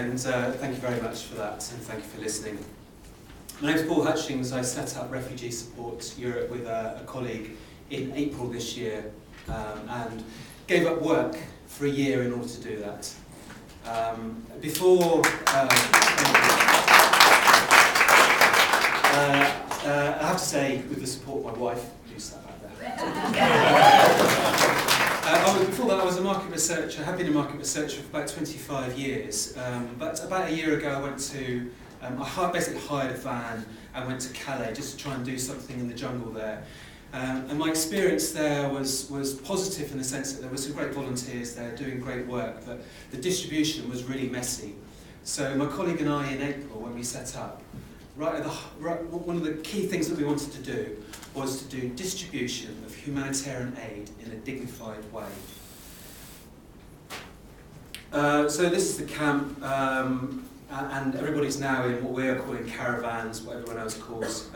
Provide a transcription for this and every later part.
and thank you very much for that, and thank you for listening. My name is Paul Hutchings. I set up Refugee Support Europe with a colleague in April this year, and gave up work for a year in order to do that. I have to say, with the support of my wife, who sat back there. Before that, I was a market researcher. I have been a market researcher for about 25 years. But about a year ago, I went to, I basically hired a van and went to Calais just to try and do something in the jungle there. And my experience there was positive in the sense that there were some great volunteers there doing great work, but the distribution was really messy. So my colleague and I in April, when we set up, one of the key things that we wanted to do was to do distribution of humanitarian aid in a dignified way. So this is the camp, and everybody's now in what we're calling caravans, what everyone else calls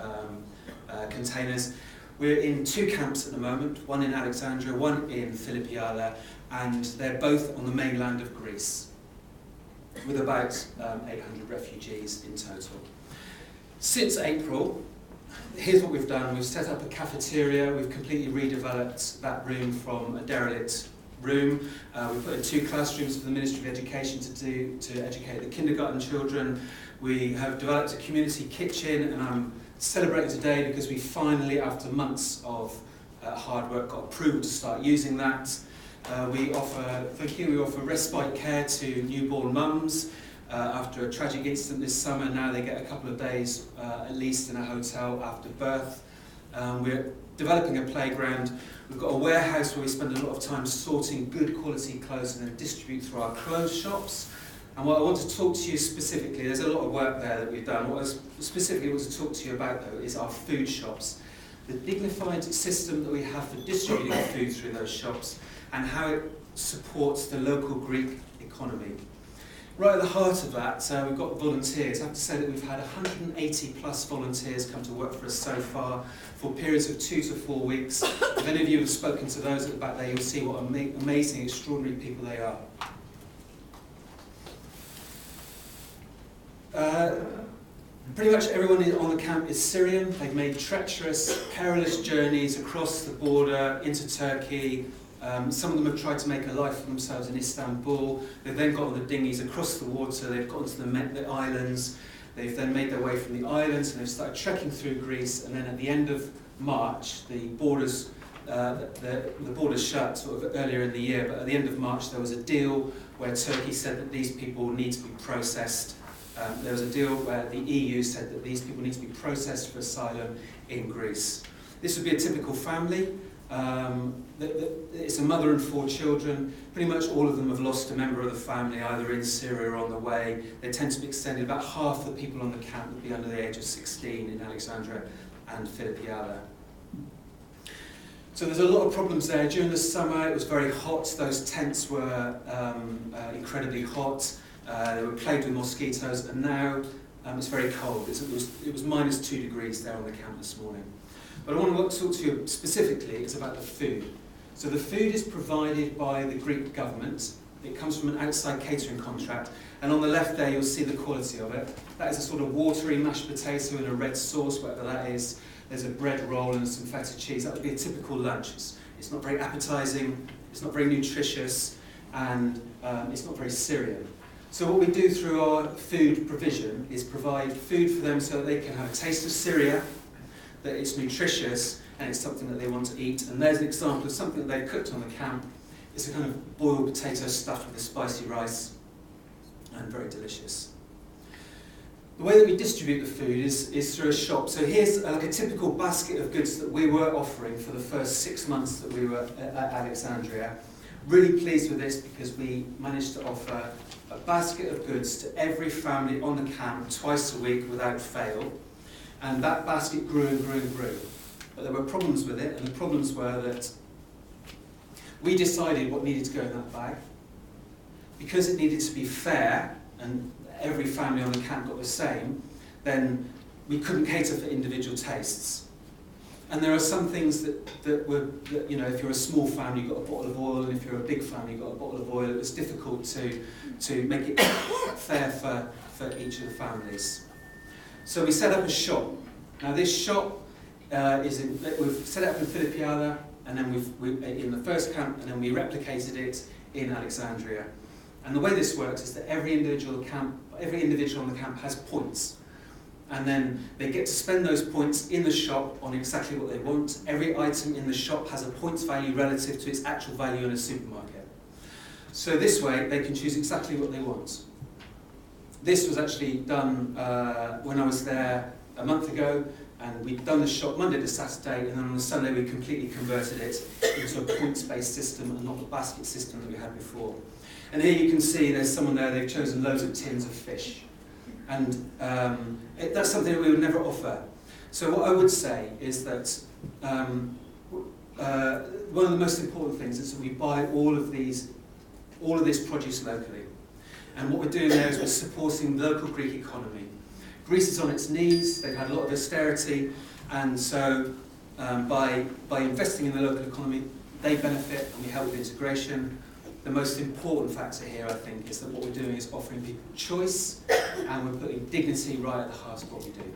containers. We're in two camps at the moment, one in Alexandria, one in Philippiala, and they're both on the mainland of Greece, with about 800 refugees in total. Since April, here's what we've done. We've set up a cafeteria. We've completely redeveloped that room from a derelict room. We've put in 2 classrooms for the Ministry of Education to educate the kindergarten children. We have developed a community kitchen, and I'm celebrating today because we finally, after months of hard work, got approval to start using that. We offer respite care to newborn mums. After a tragic incident this summer, now they get a couple of days at least in a hotel after birth. We're developing a playground. We've got a warehouse where we spend a lot of time sorting good quality clothes and then distribute through our clothes shops. And what I want to talk to you specifically, there's a lot of work there that we've done. What I specifically want to talk to you about though is our food shops. The dignified system that we have for distributing food through those shops and how it supports the local Greek economy. Right at the heart of that, we've got volunteers. I have to say that we've had 180 plus volunteers come to work for us so far for periods of 2 to 4 weeks. If any of you have spoken to those at the back there, you'll see what amazing, extraordinary people they are. Pretty much everyone on the camp is Syrian. They've made treacherous, perilous journeys across the border into Turkey. Some of them have tried to make a life for themselves in Istanbul. They've then got on the dinghies across the water. They've got onto the islands. They've then made their way from the islands and they've started trekking through Greece. And then at the end of March, the borders shut sort of earlier in the year. But at the end of March, there was a deal where Turkey said that these people need to be processed. There was a deal where the EU said that these people need to be processed for asylum in Greece. This would be a typical family. It's a mother and 4 children. Pretty much all of them have lost a member of the family, either in Syria or on the way. They tend to be extended. About half the people on the camp would be under the age of 16 in Alexandria and Philippiala. So there's a lot of problems there. During the summer, it was very hot. Those tents were incredibly hot. They were plagued with mosquitoes, and now it's very cold. It was minus 2 degrees there on the camp this morning. But I want to talk to you specifically is about the food. So the food is provided by the Greek government. It comes from an outside catering contract. And on the left there, you'll see the quality of it. That is a sort of watery mashed potato in a red sauce, whatever that is. There's a bread roll and some feta cheese. That would be a typical lunch. It's not very appetizing, it's not very nutritious, and it's not very Syrian. So what we do through our food provision is provide food for them so that they can have a taste of Syria, that it's nutritious, and it's something that they want to eat. And there's an example of something that they cooked on the camp. It's a kind of boiled potato stuffed with a spicy rice, and very delicious. The way that we distribute the food is through a shop. So here's like a typical basket of goods that we were offering for the first 6 months that we were at Alexandria. Really pleased with this because we managed to offer a basket of goods to every family on the camp twice a week without fail. And that basket grew and grew and grew. But there were problems with it, and the problems were that we decided what needed to go in that bag. Because it needed to be fair, and every family on the camp got the same, then we couldn't cater for individual tastes. And there are some things that you know, if you're a small family, you've got a bottle of oil, and if you're a big family, you've got a bottle of oil. It was difficult to make it fair for each of the families. So we set up a shop. Now this shop we've set it up in Filipiada, and then we in the first camp, and then we replicated it in Alexandria. And the way this works is that every individual on the camp has points. And then they get to spend those points in the shop on exactly what they want. Every item in the shop has a points value relative to its actual value in a supermarket. So this way, they can choose exactly what they want. This was actually done when I was there a month ago, and we'd done the shop Monday to Saturday, and then on the Sunday we completely converted it into a points-based system and not the basket system that we had before. And here you can see there's someone there, they've chosen loads of tins of fish. And that's something that we would never offer. So what I would say is that one of the most important things is that we buy all of this produce locally. And what we're doing there is we're supporting the local Greek economy. Greece is on its knees, they've had a lot of austerity, and so by investing in the local economy, they benefit and we help with integration. The most important factor here, I think, is that what we're doing is offering people choice, and we're putting dignity right at the heart of what we do.